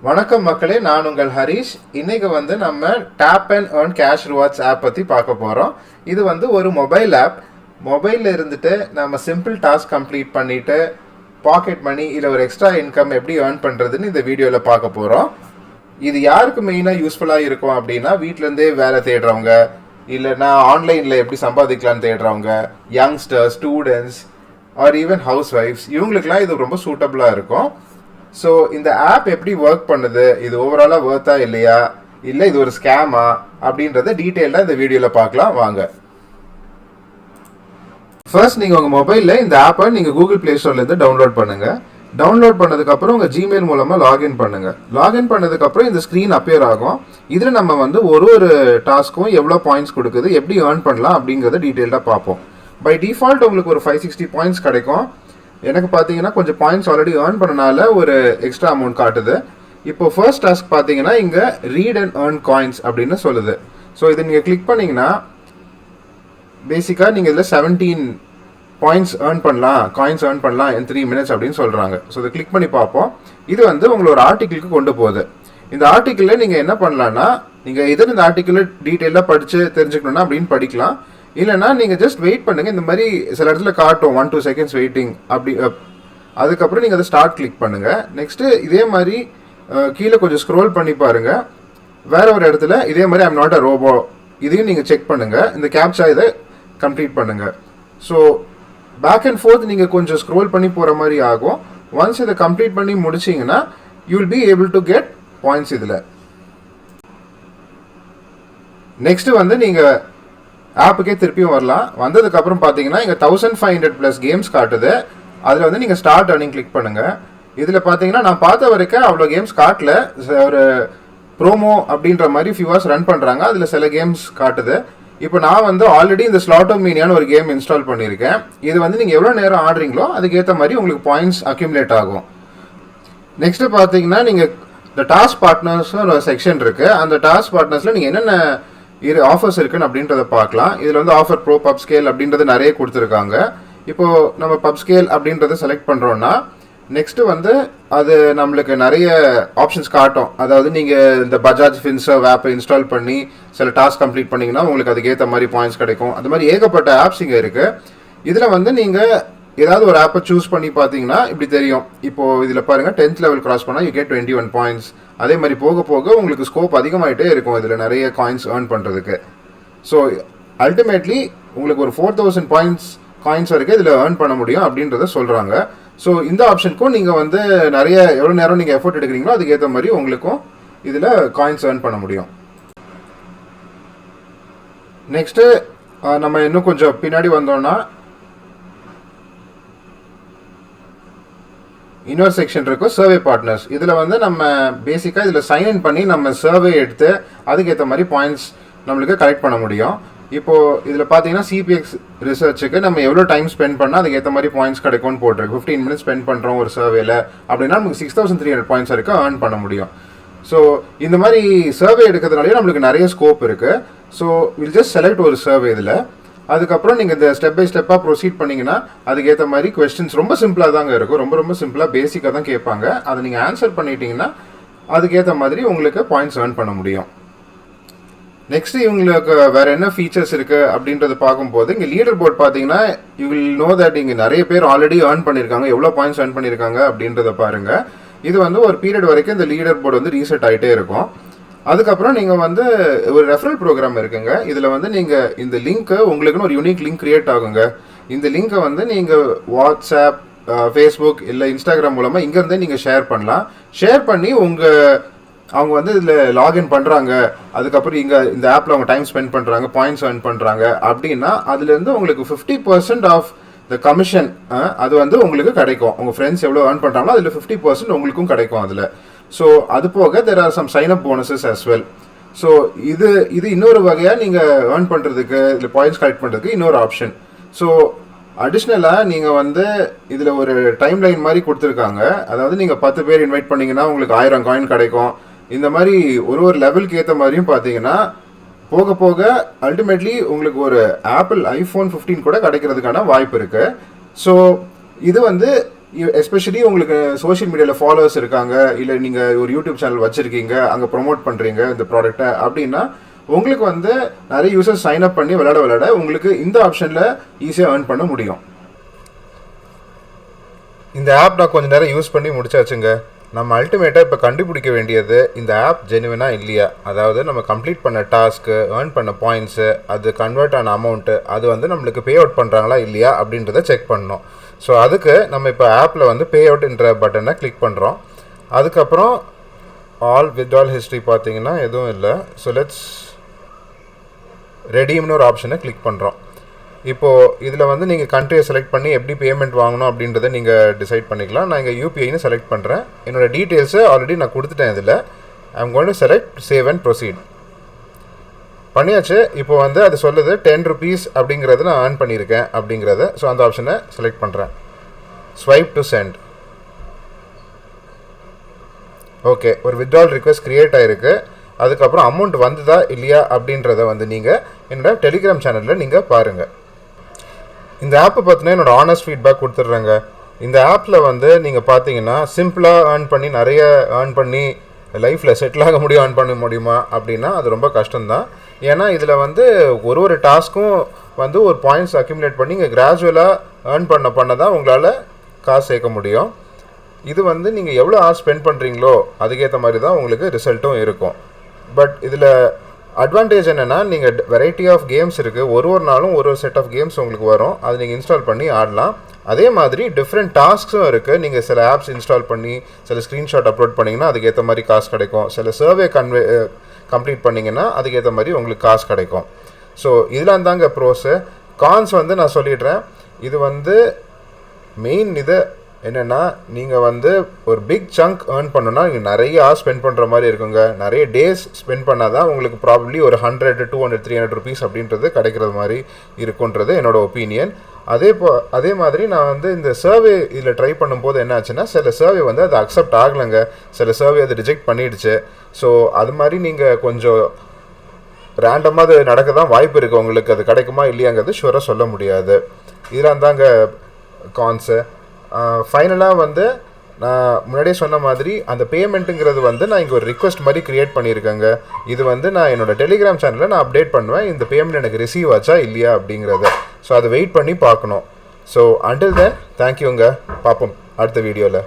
வணக்கம் மக்களே, நான் உங்கள் ஹரிஷ். இன்னைக்கு நம்ம tap and earn cash rewards app பற்றி பார்க்க போகிறோம். இது ஒரு மொபைல் ஆப். மொபைலில் இருந்துட்டு நம்ம சிம்பிள் டாஸ்க் கம்ப்ளீட் பண்ணிவிட்டு பாக்கெட் மணி இல்லை ஒரு எக்ஸ்ட்ரா இன்கம் எப்படி ஏர்ன் பண்ணுறதுன்னு இந்த வீடியோவில் பார்க்க போகிறோம். இது யாருக்கு மெயினாக யூஸ்ஃபுல்லாக இருக்கும் அப்படின்னா, வீட்டிலேருந்தே வேலை தேடுறவங்க, இல்லைன்னா ஆன்லைனில் எப்படி சம்பாதிக்கலான்னு தேடுறவங்க, யங்ஸ்டர்ஸ், ஸ்டூடெண்ட்ஸ் ஆர் ஈவன் ஹவுஸ் ஒய்ஃப்ஸ், இவங்களுக்குலாம் இது ரொம்ப சூட்டபுளாக இருக்கும். ஸோ இந்த ஆப் எப்படி ஒர்க் பண்ணுது, இது ஓவராலாக ஒர்த்தா இல்லையா, இல்லை இது ஒரு ஸ்கேமா அப்படின்றத டீட்டெயிலாக இந்த வீடியோவில் பார்க்கலாம் வாங்க. ஃபர்ஸ்ட் நீங்கள் உங்கள் மொபைலில் இந்த ஆப்பை நீங்கள் கூகுள் ப்ளே ஸ்டோர்லேருந்து டவுன்லோட் பண்ணுங்கள். டவுன்லோட் பண்ணதுக்கப்புறம் உங்கள் ஜிமெயில் மூலமாக லாகின் பண்ணுங்கள். லாகின் பண்ணதுக்கப்புறம் இந்த ஸ்க்ரீன் அப்பியர் ஆகும். இதில் நம்ம ஒரு டாஸ்க்கும் எவ்வளோ பாயிண்ட்ஸ் கொடுக்குது, எப்படி ஏர்ன் பண்ணலாம் அப்படிங்கிறத டீட்டெயிலாக பார்ப்போம். பை டிஃபால்ட் உங்களுக்கு ஒரு 560 பாயிண்ட்ஸ் கிடைக்கும். எனக்கு பார்த்தீங்கன்னா கொஞ்சம் பாயிண்ட்ஸ் ஆல்ரெடி ஏர்ன் பண்ணனால ஒரு எக்ஸ்ட்ரா அமௌண்ட் காட்டுது. இப்போ ஃபர்ஸ்ட் டாஸ்க் பார்த்தீங்கன்னா இங்கே ரீட் அண்ட் ஏர்ன் காயின்ஸ் அப்படின்னு சொல்லுது. ஸோ இதை நீங்கள் கிளிக் பண்ணிங்கன்னா பேசிக்காக நீங்கள் இதில் 17 பாயிண்ட்ஸ் ஏர்ன் பண்ணலாம், காயின்ஸ் ஏர்ன் பண்ணலாம் in 3 minutes அப்படின்னு சொல்கிறாங்க. ஸோ இதை கிளிக் பண்ணி பார்ப்போம். இது உங்களை ஒரு ஆர்டிக்கிளுக்கு கொண்டு போகுது. இந்த ஆர்டிக்கிளில் நீங்கள் என்ன பண்ணலான்னா, நீங்கள் எதிர் இந்த ஆர்டிக்கிள் டீட்டெயிலாக படித்து தெரிஞ்சுக்கணுன்னா அப்படின்னு படிக்கலாம். இல்லைனா நீங்கள் ஜஸ்ட் வெயிட் பண்ணுங்கள். இந்த மாதிரி சில இடத்துல காட்டும் 1-2 seconds வெயிட்டிங் அப்படி. அதுக்கப்புறம் நீங்கள் அதை ஸ்டார்ட் கிளிக் பண்ணுங்கள். நெக்ஸ்ட்டு இதே மாதிரி கீழே கொஞ்சம் ஸ்க்ரோல் பண்ணி பாருங்கள். வேற ஒரு இடத்துல இதே மாதிரி ஐம் நாட் அ ரோபோ, இதையும் நீங்கள் செக் பண்ணுங்கள். இந்த கேப்சா இதை கம்ப்ளீட் பண்ணுங்கள். ஸோ பேக் அண்ட் ஃபோர்த் நீங்கள் கொஞ்சம் ஸ்க்ரோல் பண்ணி போகிற மாதிரி ஆகும். ஒன்ஸ் இதை கம்ப்ளீட் பண்ணி முடிச்சிங்கன்னா you will be able to get points. இதில் நெக்ஸ்ட்டு நீங்கள் ஆப்புக்கே திருப்பியும் வரலாம். வந்ததுக்கப்புறம் பார்த்தீங்கன்னா இங்கே 1500+ கேம்ஸ் காட்டுது. அதில் நீங்கள் ஸ்டார்ட் ஏர்னிங் கிளிக் பண்ணுங்கள். இதில் பார்த்தீங்கன்னா நான் பார்த்த வரைக்கும் அவ்வளோ கேம்ஸ் காட்டல. ஒரு ப்ரோமோ அப்படின்ற மாதிரி ஃபியூ ஹவர்ஸ் ரன் பண்ணுறாங்க. அதில் சில கேம்ஸ் காட்டுது. இப்போ நான் ஆல்ரெடி இந்த ஸ்லாட்டோமீனியான ஒரு கேம் இன்ஸ்டால் பண்ணியிருக்கேன். இது நீங்கள் எவ்வளோ நேரம் ஆடுறீங்களோ அதுக்கேற்ற மாதிரி உங்களுக்கு பாயிண்ட்ஸ் அக்யூமுலேட் ஆகும். நெக்ஸ்ட்டு பார்த்தீங்கன்னா நீங்கள் இந்த டாஸ்க் பார்ட்னர்ஸ்னு ஒரு செக்ஷன் இருக்குது. அந்த டாஸ்க் பார்ட்னர்ஸில் நீங்கள் என்னென்ன ஆஃபர்ஸ் இருக்குன்னு அப்படின்றத பார்க்கலாம். இதில் ஆஃபர் ப்ரோ, பப் ஸ்கேல் அப்படின்றது நிறைய கொடுத்துருக்காங்க. இப்போது நம்ம பப் ஸ்கேல் அப்படின்றத செலக்ட் பண்ணுறோன்னா நெக்ஸ்ட்டு அது நம்மளுக்கு நிறைய ஆப்ஷன்ஸ் காட்டும். அதாவது நீங்கள் இந்த பஜாஜ் ஃபின்சர்வ் ஆப்பை இன்ஸ்டால் பண்ணி சில டாஸ்க் கம்ப்ளீட் பண்ணிங்கன்னா உங்களுக்கு அதுக்கேற்ற மாதிரி பாயிண்ட்ஸ் கிடைக்கும். அது மாதிரி ஏகப்பட்ட ஆப்ஸ் இங்கே இருக்குது. இதில் நீங்கள் ஏதாவது ஒரு ஆப்பை சூஸ் பண்ணி பார்த்தீங்கன்னா இப்படி தெரியும். இப்போது இதில் பாருங்கள், 10th லெவல் கிராஸ் பண்ணால் யூ கெட் 21 பாயிண்ட்ஸ். அதே மாதிரி போக போக உங்களுக்கு ஸ்கோப் அதிகமாகிட்டே இருக்கும் இதில் நிறைய காயின்ஸ் ஏர்ன் பண்ணுறதுக்கு. ஸோ அல்டிமேட்லி உங்களுக்கு ஒரு 4000 காயின்ஸ் வரைக்கும் இதில் ஏர்ன் பண்ண முடியும் அப்படின்றத சொல்கிறாங்க. ஸோ இந்த ஆப்ஷனுக்கும் நீங்கள் நிறைய எவ்வளோ நேரம் நீங்கள் எஃபோர்ட் எடுக்கிறீங்களோ அதுக்கேற்ற மாதிரி உங்களுக்கும் இதில் காயின்ஸ் ஏர்ன் பண்ண முடியும். நெக்ஸ்ட்டு நம்ம இன்னும் கொஞ்சம் பின்னாடி வந்தோம்னா இன்னொரு செக்ஷன் இருக்கும், சர்வே பார்ட்னர்ஸ். இதில் நம்ம பேசிக்காக இதில் சைன்இன் பண்ணி நம்ம சர்வே எடுத்து அதுக்கேற்ற மாதிரி பாயிண்ட்ஸ் நம்மளுக்கு கலெக்ட் பண்ண முடியும். இப்போது இதில் பார்த்தீங்கன்னா சிபிஎக்ஸ் ரிசர்ச்சுக்கு நம்ம எவ்வளோ டைம் ஸ்பெண்ட் பண்ணால் அதுக்கேற்ற மாதிரி பாயிண்ட்ஸ் கிடைக்கும்னு போட்டிருக்கு. 15 minutes ஸ்பெண்ட் பண்ணுறோம் ஒரு சர்வேல அப்படின்னா நமக்கு 6300 பாயிண்ட்ஸ் வரைக்கும் ஏர்ன் பண்ண முடியும். ஸோ இந்த மாதிரி சர்வே எடுக்கிறதுனாலே நம்மளுக்கு நிறைய ஸ்கோப் இருக்குது. ஸோ வில் ஜஸ்ட் செலக்ட் ஒரு சர்வே. இதில் அதுக்கப்புறம் நீங்கள் இந்த ஸ்டெப் பை ஸ்டெப்பாக ப்ரொசீட் பண்ணிங்கன்னா அதுக்கேற்ற மாதிரி கொஸ்டின்ஸ் ரொம்ப சிம்பிளாக தாங்க இருக்கும். ரொம்ப சிம்பிளாக பேசிக்காக தான் கேட்பாங்க. அதை நீங்கள் ஆன்சர் பண்ணிட்டீங்கன்னா அதுக்கேற்ற மாதிரி உங்களுக்கு பாயிண்ட்ஸ் ஏர்ன் பண்ண முடியும். நெக்ஸ்ட்டு இவங்களுக்கு வேறு என்ன ஃபீச்சர்ஸ் இருக்குது அப்படின்றத பார்க்கும்போது இங்கே லீடர் போர்ட் பார்த்தீங்கன்னா யூ வில் நோ தட் இங்கே நிறைய பேர் ஆல்ரெடி ஏர்ன் பண்ணியிருக்காங்க. எவ்வளோ பாயிண்ட்ஸ் ஏர்ன் பண்ணியிருக்காங்க அப்படின்றத பாருங்கள். இது ஒரு பீரியட் வரைக்கும் இந்த லீடர் போர்டு ரீசெட் ஆகிட்டே இருக்கும். அதுக்கப்புறம் நீங்கள் ஒரு ரெஃபரல் ப்ரோக்ராம் இருக்குங்க. இதில் நீங்கள் இந்த லிங்க்கை உங்களுக்குன்னு ஒரு யூனிக் லிங்க் க்ரியேட் ஆகுங்க. இந்த லிங்க்கை நீங்கள் வாட்ஸ்அப், ஃபேஸ்புக் இல்லை இன்ஸ்டாகிராம் மூலமாக இங்கேருந்தே நீங்கள் ஷேர் பண்ணலாம். ஷேர் பண்ணி அவங்க இதில் லாகின் பண்ணுறாங்க, அதுக்கப்புறம் இந்த ஆப்பில் அவங்க டைம் ஸ்பெண்ட் பண்ணுறாங்க, பாயிண்ட்ஸ் ஏர்ன் பண்ணுறாங்க அப்படின்னா அதுலேருந்து உங்களுக்கு 50% ஆஃப் த கமிஷன் அது உங்களுக்கு கிடைக்கும். உங்கள் ஃப்ரெண்ட்ஸ் எவ்வளோ ஏர்ன் பண்ணுறாங்களோ அதில் 50% உங்களுக்கும் கிடைக்கும் அதில். ஸோ அது போக there are some sign up bonuses as well. So இது இன்னொரு வகையாக நீங்கள் ஏர்ன் பண்ணுறதுக்கு, இதில் பாயிண்ட்ஸ் கலெக்ட் பண்ணுறதுக்கு இன்னொரு ஆப்ஷன். ஸோ அடிஷ்னலாக நீங்கள் இதில் ஒரு டைம் லைன் மாதிரி கொடுத்துருக்காங்க. அதாவது நீங்கள் 10 பேர் இன்வைட் பண்ணிங்கன்னா உங்களுக்கு 1000 காயின் கிடைக்கும். இந்த மாதிரி ஒரு லெவலுக்கு ஏற்ற மாதிரியும் பார்த்தீங்கன்னா போக போக அல்டிமேட்லி உங்களுக்கு ஒரு ஆப்பிள் iPhone 15 கூட கிடைக்கிறதுக்கான வாய்ப்பு இருக்குது. ஸோ இது எஸ்பெஷலி உங்களுக்கு சோஷியல் மீடியாவில் ஃபாலோவர்ஸ் இருக்காங்க, இல்லை நீங்கள் ஒரு யூடியூப் சேனல் வச்சுருக்கீங்க, அங்கே ப்ரொமோட் பண்ணுறீங்க இந்த ப்ராடக்ட்டை அப்படின்னா உங்களுக்கு வந்து நிறைய யூசர்ஸ் சைன் அப் பண்ணி விளையாட உங்களுக்கு இந்த ஆப்ஷனில் ஈஸியாக ஏர்ன் பண்ண முடியும். இந்த ஆப் நான் கொஞ்சம் நேரம் யூஸ் பண்ணி முடிச்சாச்சுங்க. நம்ம அல்டிமேட்டாக இப்போ கண்டுபிடிக்க வேண்டியது இந்த ஆப் ஜெனுவினாக இல்லையா, அதாவது நம்ம கம்ப்ளீட் பண்ண டாஸ்க்கு, ஏர்ன் பண்ண பாயிண்ட்ஸு, அது கன்வெர்ட் ஆன அமௌண்ட்டு, அது வந்து நம்மளுக்கு பே அவுட் பண்ணுறாங்களா இல்லையா அப்படின்றத செக் பண்ணணும். ஸோ அதுக்கு நம்ம இப்போ ஆப்பில் வந்து பே அவுட்ன்ற பட்டனை கிளிக் பண்ணுறோம். அதுக்கப்புறம் ஆல் வித்ட்ரால் ஹிஸ்ட்ரி பார்த்தீங்கன்னா எதுவும் இல்லை. ஸோ லெட்ஸ் ரெடீம்னு ஒரு ஆப்ஷனை கிளிக் பண்ணுறோம். இப்போது இதில் வந்து நீங்கள் கண்ட்ரியை செலக்ட் பண்ணி எப்படி பேமெண்ட் வாங்கணும் அப்படின்றத நீங்கள் டிசைட் பண்ணிக்கலாம். நான் இங்கே யூபிஐன்னு செலக்ட் பண்ணுறேன். என்னோடய டீட்டெயில்ஸை ஆல்ரெடி நான் கொடுத்துட்டேன். இதில் I am going to select save and proceed பண்ணியாச்சு. இப்போ வந்து அது சொல்லுது 10 rupees அப்படிங்கிறது நான் ஏர்ன் பண்ணியிருக்கேன் அப்படிங்கிறத. ஸோ அந்த ஆப்ஷனை செலக்ட் பண்ணுறேன். Swipe to send. ஓகே, ஒரு வித்ட்ரால் ரிக்வெஸ்ட் க்ரியேட் ஆகிருக்கு. அதுக்கப்புறம் அமௌண்ட் வந்துதா இல்லையா அப்படின்றத வந்து நீங்கள் என்னோட டெலிகிராம் சேனலில் நீங்கள் பாருங்கள். இந்த ஆப்பை பார்த்தினா என்னோட ஆனஸ்ட் ஃபீட்பேக் கொடுத்துட்றேங்க. இந்த ஆப்பில் வந்து நீங்கள் பார்த்தீங்கன்னா சிம்பிளாக ஏர்ன் பண்ணி நிறைய ஏர்ன் பண்ணி லைஃப்பில் செட்டில் ஆக முடியும், ஏர்ன் பண்ண முடியுமா அப்படின்னா அது ரொம்ப கஷ்டம்தான். ஏன்னா இதில் வந்து ஒரு டாஸ்க்கும் வந்து ஒரு பாயிண்ட்ஸ் அக்யூமுலேட் பண்ணி இங்கே கிராஜுவலாக ஏர்ன் பண்ண தான் உங்களால் காசு சேர்க்க முடியும். இது வந்து நீங்கள் எவ்வளோ ஹார்ஸ் ஸ்பெண்ட் பண்ணுறீங்களோ அதுக்கேற்ற மாதிரி தான் உங்களுக்கு ரிசல்ட்டும் இருக்கும். பட் இதில் அட்வான்டேஜ் என்னென்னா நீங்கள் வெரைட்டி ஆஃப் கேம்ஸ் இருக்குது. ஒரு நாளும் ஒரு செட் ஆஃப் கேம்ஸ் உங்களுக்கு வரும். அது நீங்கள் இன்ஸ்டால் பண்ணி ஆடலாம். அதே மாதிரி டிஃப்ரெண்ட் டாஸ்க்ஸும் இருக்குது. நீங்கள் சில ஆப்ஸ் இன்ஸ்டால் பண்ணி சில ஸ்க்ரீன்ஷாட் அப்லோட் பண்ணிங்கன்னா அதுக்கேற்ற மாதிரி காசு கிடைக்கும். சில சர்வே கம்ப்ளீட் பண்ணிங்கன்னா அதுக்கேற்ற மாதிரி உங்களுக்கு காசு கிடைக்கும். ஸோ இதெல்லாம் தாங்க ப்ரோஸு. கான்ஸ் வந்து நான் சொல்லிடுறேன். இது வந்து மெயின் இது என்னென்னா நீங்கள் வந்து ஒரு பிக் சங்க் ஏர்ன் பண்ணணுன்னா நீங்கள் நிறைய ஹார்ஸ் ஸ்பெண்ட் பண்ணுற மாதிரி இருக்குங்க. நிறைய டேஸ் ஸ்பெண்ட் பண்ணால் தான் உங்களுக்கு ப்ராபப்ளி ஒரு 100, 200, 300 rupees அப்படின்றது கிடைக்கிறது மாதிரி இருக்குன்றது என்னோடய ஒப்பீனியன். அதே மாதிரி நான் வந்து இந்த சர்வே இதில் ட்ரை பண்ணும்போது என்ன ஆச்சுன்னா சில சர்வே வந்து அது அக்செப்ட் ஆகலைங்க, சில சர்வே அது ரிஜெக்ட் பண்ணிடுச்சு. ஸோ அது மாதிரி நீங்கள் கொஞ்சம் ரேண்டமாக அது நடக்க தான் வாய்ப்பு இருக்குது. உங்களுக்கு அது கிடைக்குமா இல்லையாங்கிறது ஷுவராக சொல்ல முடியாது. இதெல்லாம் தாங்க கான்ஸு. ஃபைனலாக வந்து நான் முன்னாடியே சொன்ன மாதிரி அந்த பேமெண்ட்டுங்கிறது வந்து நான் இங்கே ஒரு ரிக்வெஸ்ட் மாதிரி க்ரியேட் பண்ணியிருக்கேங்க. இது வந்து நான் என்னோடய டெலிகிராம் சேனலில் நான் அப்டேட் பண்ணுவேன் இந்த பேமெண்ட் எனக்கு ரிசீவ் ஆச்சா இல்லையா அப்படிங்கிறத. ஸோ அதை வெயிட் பண்ணி பார்க்கணும். ஸோ அண்டில் தென் தேங்க்யூங்க. பார்ப்போம் அடுத்த வீடியோவில்.